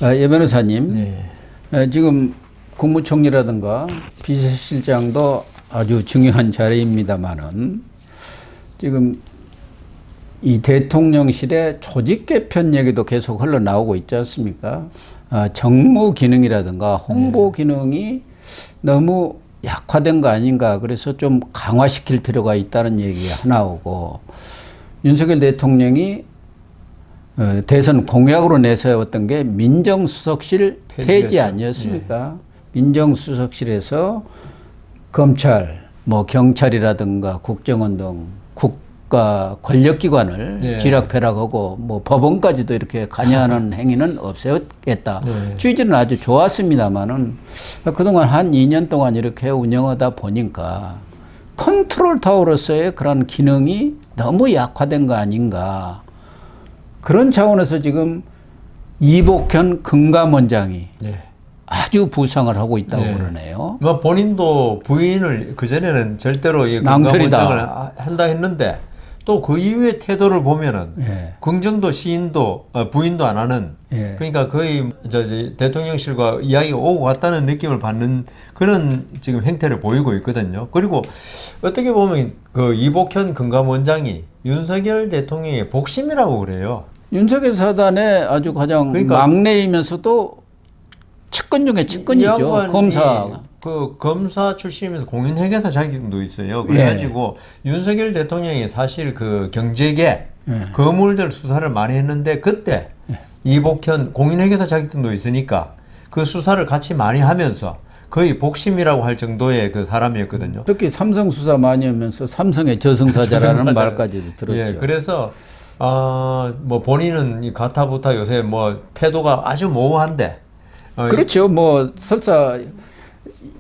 예, 변호사님. 네. 지금 국무총리라든가 비서실장도 아주 중요한 자리입니다만은 지금 이 대통령실의 조직 개편 얘기도 계속 흘러나오고 있지 않습니까? 정무 기능이라든가 홍보 기능이 너무 약화된 거 아닌가. 그래서 좀 강화시킬 필요가 있다는 얘기가 나오고, 윤석열 대통령이 대선 공약으로 내세웠던 게 민정수석실 폐지 아니었습니까? 예. 민정수석실에서 검찰, 뭐 경찰이라든가 국정원 등 국가 권력기관을 예. 쥐락펴락하고 뭐 법원까지도 이렇게 관여하는 행위는 없애겠다. 네. 취지는 아주 좋았습니다만은 그동안 한 2년 동안 이렇게 운영하다 보니까 컨트롤 타워로서의 그런 기능이 너무 약화된 거 아닌가. 그런 차원에서 지금 이복현 금감원장이 네. 아주 부상을 하고 있다고 네. 그러네요. 뭐 본인도 부인을 그전에는 절대로 이 낭설이다. 금감원장을 한다 했는데 또 그 이후의 태도를 보면은 예. 긍정도 시인도 부인도 안 하는 예. 그러니까 거의 대통령실과 이야기가 오고 갔다는 느낌을 받는 그런 지금 행태를 보이고 있거든요. 그리고 어떻게 보면 그 이복현 금감원장이 윤석열 대통령의 복심이라고 그래요. 윤석열 사단의 아주 가장 그러니까 막내이면서도 측근 중에 이 측근이죠. 양반이 검사. 그 검사 출신이면서 공인회계사 자격증도 있어요. 그래가지고 윤석열 대통령이 사실 그 경제계 거물들 수사를 많이 했는데 그때 이복현 공인회계사 자격증도 있으니까 그 수사를 같이 많이 하면서 거의 복심이라고 할 정도의 그 사람이었거든요. 특히 삼성 수사 많이 하면서 삼성의 저승사자라는 말까지도 들었죠. 예, 그래서 뭐 본인은 이 가타부타 요새 뭐 태도가 아주 모호한데 그렇죠. 뭐 설사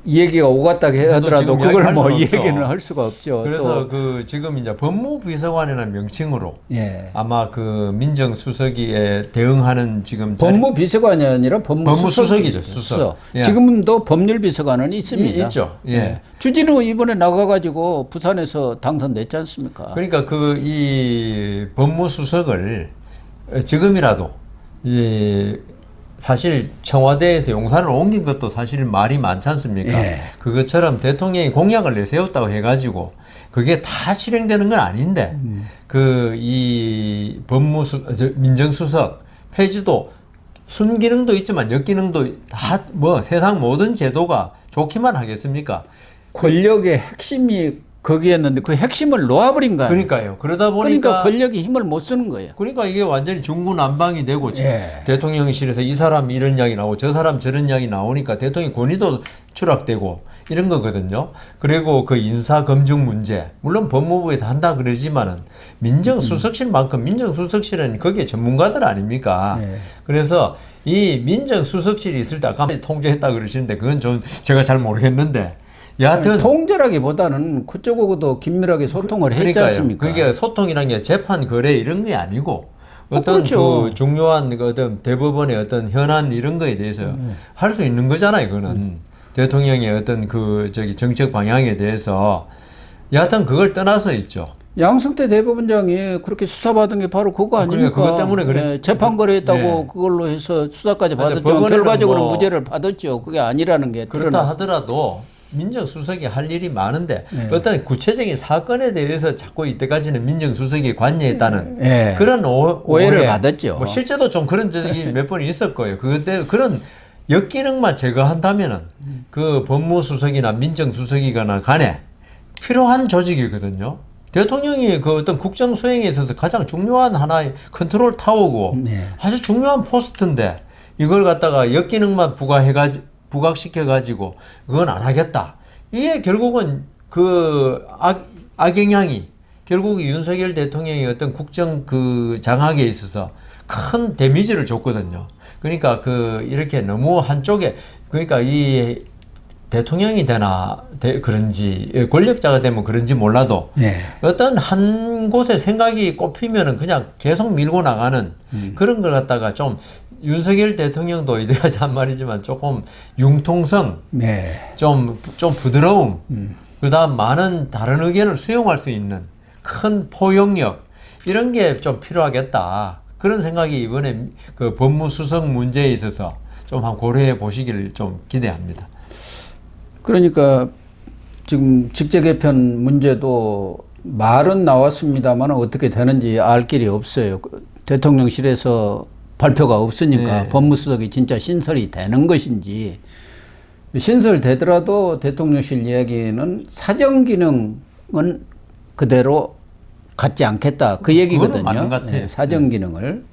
이 얘기가 오갔다 하더라도 그걸 뭐 얘기는 할 수가 없죠. 그래서 또 그 지금 이제 법무비서관이라는 명칭으로 예. 아마 그 민정수석에 대응하는 지금 법무비서관이 아니라 법무수석이죠. 수석. 예. 지금도 법률비서관은 있습니다. 있죠. 예. 예. 주진우 이번에 나가가지고 부산에서 당선됐지 않습니까? 그러니까 그 이 법무수석을 지금이라도 이 사실 청와대에서 용산을 옮긴 것도 사실 말이 많지 않습니까? 예. 그것처럼 대통령이 공약을 내세웠다고 해가지고 그게 다 실행되는 건 아닌데 그 이 민정수석 폐지도 순기능도 있지만 역기능도 다 뭐 세상 모든 제도가 좋기만 하겠습니까? 권력의 핵심이 거기였는데 그 핵심을 놓아버린 거야. 그러니까요. 그러다 보니까 그러니까 권력이 힘을 못 쓰는 거예요. 그러니까 이게 완전히 중구난방이 되고 예. 대통령실에서 이 사람 이런 이야기 나오고 저 사람 저런 이야기 나오니까 대통령 권위도 추락되고 이런 거거든요. 그리고 그 인사검증 문제 물론 법무부에서 한다 그러지만은 민정수석실만큼 민정수석실은 거기에 전문가들 아닙니까? 예. 그래서 이 민정수석실이 있을 때 아까 통제했다 그러시는데 그건 좀 제가 잘 모르겠는데 여하튼 통제라기보다는 그쪽하고도 긴밀하게 소통을 했지 않습니까? 그게 소통이란 게 재판 거래 이런 게 아니고 어떤 그렇죠. 그 중요한 그 어떤 대법원의 어떤 현안 이런 거에 대해서 할 수 있는 거잖아요. 그거는 대통령의 어떤 그 정책 방향에 대해서 여하튼 그걸 떠나서 있죠. 양승태 대법원장이 그렇게 수사받은 게 바로 그거 아닙니까? 그것 때문에 그랬죠. 네, 재판 거래했다고 네. 그걸로 해서 수사까지 맞아요. 받았죠. 법원에는 결과적으로 뭐 무죄를 받았죠. 그게 아니라는 게 그렇다 드러났어요. 하더라도 민정수석이 할 일이 많은데 네. 어떤 구체적인 사건에 대해서 자꾸 이때까지는 민정수석이 관여했다는 네. 그런 오해를 오해. 받았죠. 뭐 실제도 좀 그런 적이 몇 번 있을 거예요. 그때 그런 역기능만 제거한다면은 그 법무수석이나 민정수석이거나 간에 필요한 조직이거든요. 대통령이 그 어떤 국정 수행에 있어서 가장 중요한 하나의 컨트롤 타워고 네. 아주 중요한 포스트인데 이걸 갖다가 역기능만 부각시켜가지고 그건 안 하겠다. 이게 결국은 그 악영향이 결국 윤석열 대통령의 어떤 국정 그 장악에 있어서 큰 데미지를 줬거든요. 그러니까 그 이렇게 너무 한쪽에 그러니까 이 대통령이 되나 그런지 권력자가 되면 그런지 몰라도 네. 어떤 한 곳에 생각이 꼽히면은 그냥 계속 밀고 나가는 그런 걸 갖다가 좀 윤석열 대통령도 이래야지 한 말이지만 조금 융통성, 네. 좀 부드러움, 그다음 많은 다른 의견을 수용할 수 있는 큰 포용력 이런 게 좀 필요하겠다. 그런 생각이 이번에 그 법무수석 문제에 있어서 좀 한번 고려해 보시기를 좀 기대합니다. 그러니까 지금 직제 개편 문제도 말은 나왔습니다만 어떻게 되는지 알 길이 없어요. 대통령실에서 발표가 없으니까 네. 법무수석이 진짜 신설이 되는 것인지, 신설되더라도 대통령실 이야기는 사정 기능은 그대로 갖지 않겠다 그 얘기거든요. 그거는 맞는 것 같아요. 네, 사정 기능을.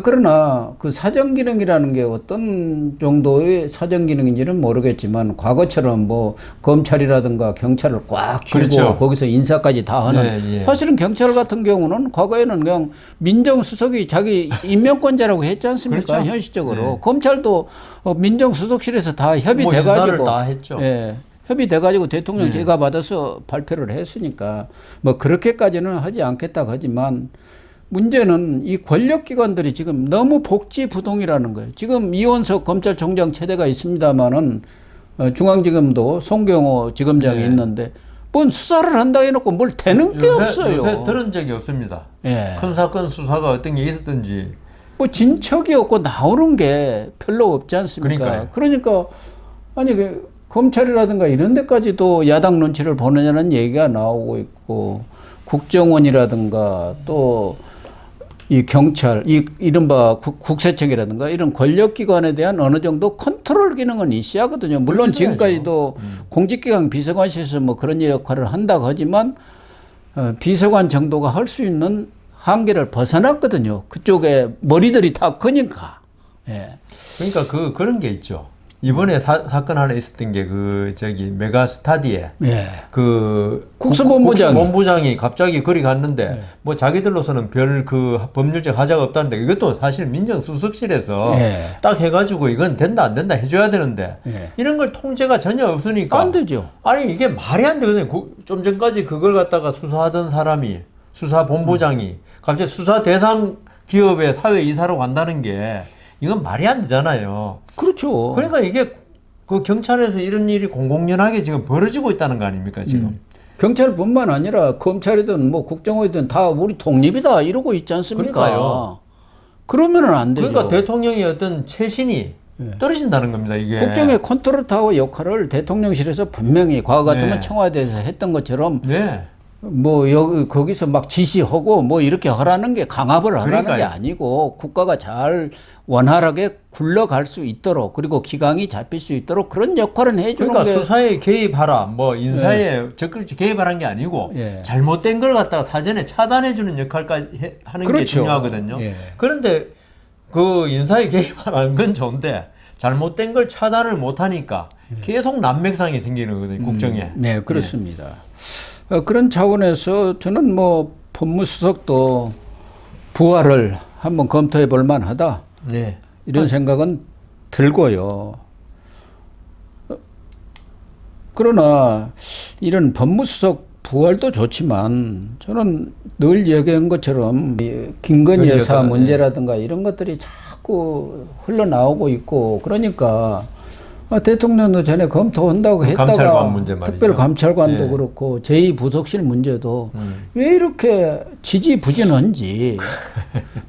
그러나 그 사정 기능이라는 게 어떤 정도의 사정 기능인지는 모르겠지만 과거처럼 뭐 검찰이라든가 경찰을 꽉 쥐고 그렇죠. 거기서 인사까지 다 하는, 네, 예. 사실은 경찰 같은 경우는 과거에는 그냥 민정수석이 자기 임명권자라고 했지 않습니까? 그렇죠. 현실적으로. 네. 검찰도 민정수석실에서 다 협의돼 인사를 가지고 다 했죠. 예. 협의돼 가지고 대통령 네. 제가 받아서 발표를 했으니까 뭐 그렇게까지는 하지 않겠다고 하지만, 문제는 이 권력기관들이 지금 너무 복지부동이라는 거예요. 지금 이원석 검찰총장 체제가 있습니다마는 중앙지검도 송경호 지검장이 네. 있는데 뭔 수사를 한다 해놓고 뭘 되는 게 없어요. 요새 들은 적이 없습니다. 예. 큰 사건 수사가 어떤 게 있었든지. 뭐 진척이 없고 나오는 게 별로 없지 않습니까? 그러니까요. 그러니까 아니 검찰이라든가 이런 데까지도 야당 눈치를 보느냐는 얘기가 나오고 있고, 국정원이라든가 또 이 경찰, 이 이른바 국세청이라든가 이런 권력기관에 대한 어느 정도 컨트롤 기능은 있어야 하거든요. 물론 있어야죠. 지금까지도 공직기관 비서관실에서 뭐 그런 역할을 한다고 하지만 비서관 정도가 할 수 있는 한계를 벗어났거든요. 그쪽에 머리들이 다 크니까. 예. 그러니까 그런 게 있죠. 이번에 사건 하나 있었던 게 메가스타디에 예. 국수본부장이 국수본부장이 갑자기 거리 갔는데 뭐 자기들로서는 별 법률적 하자가 없다는데, 이것도 사실 민정수석실에서 예. 딱 해가지고 이건 된다 안 된다 해줘야 되는데 예. 이런 걸 통제가 전혀 없으니까 안 되죠. 아니 이게 말이 안 되거든요. 좀 전까지 그걸 갖다가 수사하던 사람이, 수사본부장이 갑자기 수사 대상 기업의 사회 이사로 간다는 게 이건 말이 안 되잖아요. 그렇죠. 그러니까 이게 그 경찰에서 이런 일이 공공연하게 지금 벌어지고 있다는 거 아닙니까 지금? 경찰뿐만 아니라 검찰이든 뭐 국정원이든 다 우리 독립이다 이러고 있지 않습니까? 그러니까요. 그러면은 안 되죠. 그러니까 대통령의 어떤 최신이 떨어진다는 겁니다 이게. 국정의 컨트롤 타워 역할을 대통령실에서 분명히 과거 같으면 네. 청와대에서 했던 것처럼 네. 뭐 여기 거기서 막 지시하고 뭐 이렇게 하라는 게 강압을 하라는 그러니까요. 게 아니고, 국가가 잘 원활하게 굴러갈 수 있도록, 그리고 기강이 잡힐 수 있도록 그런 역할은 해주는 그러니까 게. 수사에 개입하라, 뭐 인사에 적극적으로 개입하라는 게 아니고 예. 잘못된 걸 갖다가 사전에 차단해주는 역할까지 하는 게 그렇죠. 중요하거든요. 예. 그런데 그 인사에 개입하라는 건 좋은데 잘못된 걸 차단을 못하니까 계속 난맥상이 생기는 거거든요, 국정에. 네, 그렇습니다. 그런 차원에서 저는 뭐 법무수석도 부활을 한번 검토해 볼 만하다, 네. 이런 생각은 들고요. 그러나 이런 법무수석 부활도 좋지만 저는 늘 얘기한 것처럼 이 김건희 여사 문제라든가 이런 것들이 자꾸 흘러나오고 있고, 그러니까 대통령도 전에 검토한다고 했다가 감찰관 문제 말이죠. 특별감찰관도 예. 그렇고 제2부속실 문제도 왜 이렇게 지지부진한지.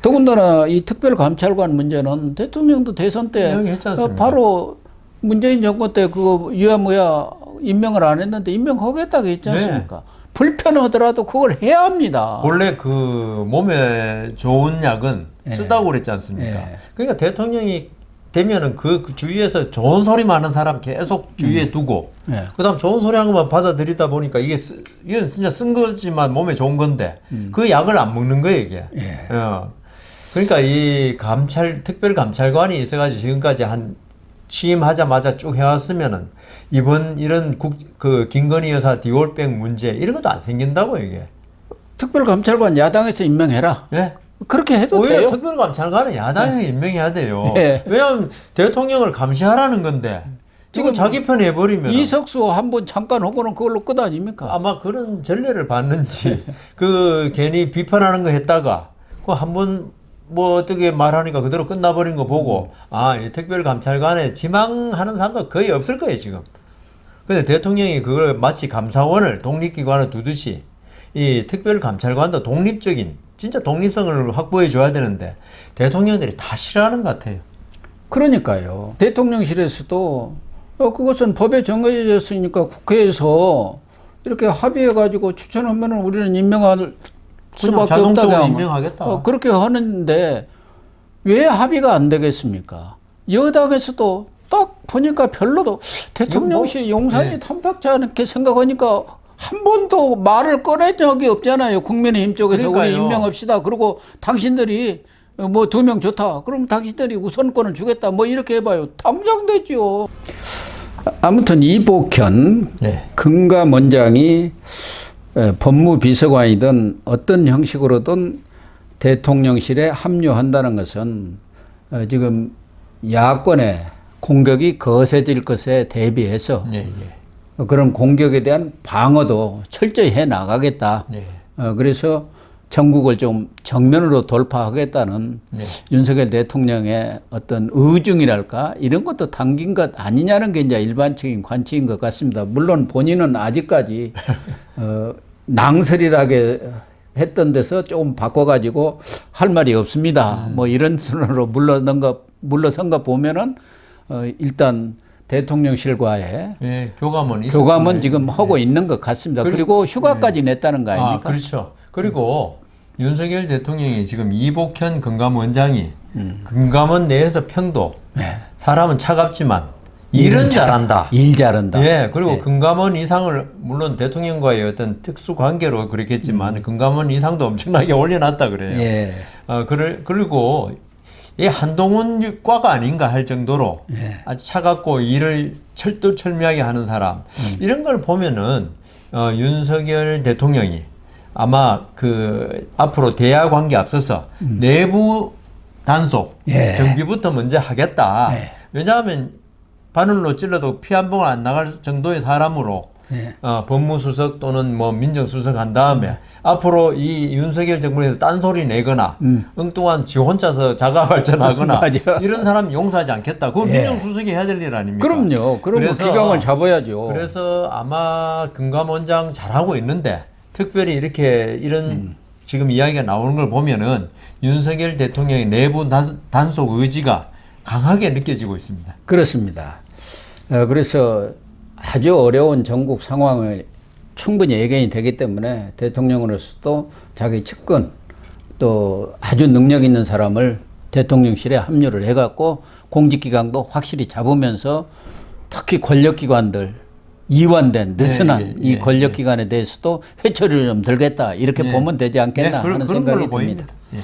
더군다나 이 특별감찰관 문제는 대통령도 대선 때 이야기했지 않습니까? 바로 문재인 정권 때 그거 유야무야 임명을 안 했는데 임명하겠다고 했지 않습니까? 불편하더라도 그걸 해야 합니다. 본래 그 몸에 좋은 약은 예. 쓰다고 그랬지 않습니까? 예. 그러니까 대통령이 되면은 그 주위에서 좋은 소리 많은 사람 계속 주위에 두고, 예. 그다음 좋은 소리 한 것만 받아들이다 보니까 이건 진짜 쓴 거지만 몸에 좋은 건데 그 약을 안 먹는 거예요 이게. 예. 그러니까 이 특별 감찰관이 있어가지고 지금까지 취임하자마자 쭉 해왔으면은 이번 이런 그 김건희 여사 디올백 문제 이런 것도 안 생긴다고 이게. 특별감찰관 야당에서 임명해라. 예? 그렇게 해도 오히려 돼요. 특별감찰관은 야당에서 임명해야 돼요. 예. 왜냐하면 대통령을 감시하라는 건데 지금 자기 편 해버리면 이석수 한번 잠깐 하고는 그걸로 끝 아닙니까? 아마 그런 전례를 봤는지 그 괜히 비판하는 거 했다가 그 한번 뭐 어떻게 말하니까 그대로 끝나버린 거 보고 이 특별감찰관에 지망하는 사람도 거의 없을 거예요 지금. 근데 대통령이 그걸 마치 감사원을 독립기관을 두듯이 이 특별감찰관도 독립적인 진짜 독립성을 확보해 줘야 되는데 대통령들이 다 싫어하는 것 같아요. 그러니까요. 대통령실에서도 그것은 법에 정해졌으니까 국회에서 이렇게 합의해가지고 추천하면은 우리는 임명할 수밖에 자동적으로 없다고 임명하겠다. 그렇게 하는데 왜 합의가 안 되겠습니까? 여당에서도 딱 보니까 별로도 대통령실 용산이 네. 탐탁지 않게 생각하니까 한 번도 말을 꺼낸 적이 없잖아요. 국민의힘 쪽에서 우리 그러니까요. 임명합시다. 그리고 당신들이 뭐 2명 좋다. 그럼 당신들이 우선권을 주겠다. 뭐 이렇게 해봐요. 당장 되죠. 아무튼 이복현 네. 금감원장이 법무비서관이든 어떤 형식으로든 대통령실에 합류한다는 것은 지금 야권의 공격이 거세질 것에 대비해서 네, 네. 그런 공격에 대한 방어도 철저히 해 나가겠다. 네. 그래서 전국을 좀 정면으로 돌파하겠다는 네. 윤석열 대통령의 어떤 의중이랄까 이런 것도 담긴 것 아니냐는 게 이제 일반적인 관측인 것 같습니다. 물론 본인은 아직까지 낭설이라게 했던 데서 조금 바꿔가지고 할 말이 없습니다. 뭐 이런 순으로 물러선가 보면은 일단 대통령실과의 네, 교감은 교감은 지금 하고 있는 것 같습니다. 그리고 휴가까지 냈다는 거 아닙니까? 그렇죠. 그리고 윤석열 대통령이 지금 이복현 금감원장이 금감원 내에서 평도 사람은 차갑지만 일은 잘한다. 일 잘한다. 예, 그리고 금감원 이상을 물론 대통령과의 어떤 특수 관계로 그렇겠지만 금감원 이상도 엄청나게 올려놨다 그래요. 예. 그리고 이 한동훈 과가 아닌가 할 정도로 아주 차갑고 일을 철두철미하게 하는 사람 이런 걸 보면은 윤석열 대통령이 아마 그 앞으로 대야 관계 앞서서 내부 단속 정비부터 먼저 하겠다. 왜냐하면 바늘로 찔러도 피 한 번 안 나갈 정도의 사람으로 법무수석 또는 뭐 민정수석 한 다음에 앞으로 이 윤석열 정부에서 딴소리 내거나 엉뚱한 지 혼자서 자가 발전하거나 맞아. 이런 사람 용서하지 않겠다. 그건 민정수석이 해야 될 일 아닙니까? 그럼요. 그럼 기강을 잡아야죠. 그래서 아마 금감원장 잘하고 있는데 특별히 이렇게 이런 지금 이야기가 나오는 걸 보면은 윤석열 대통령의 내부 단속 의지가 강하게 느껴지고 있습니다. 그렇습니다. 그래서 아주 어려운 전국 상황을 충분히 예견이 되기 때문에 대통령으로서도 자기 측근 또 아주 능력 있는 사람을 대통령실에 합류를 해갖고 공직기강도 확실히 잡으면서 특히 권력기관들 이완된 느슨한 이 권력기관에 대해서도 회초리를 좀 들겠다 이렇게 보면 되지 않겠나 하는 생각이 듭니다. 예.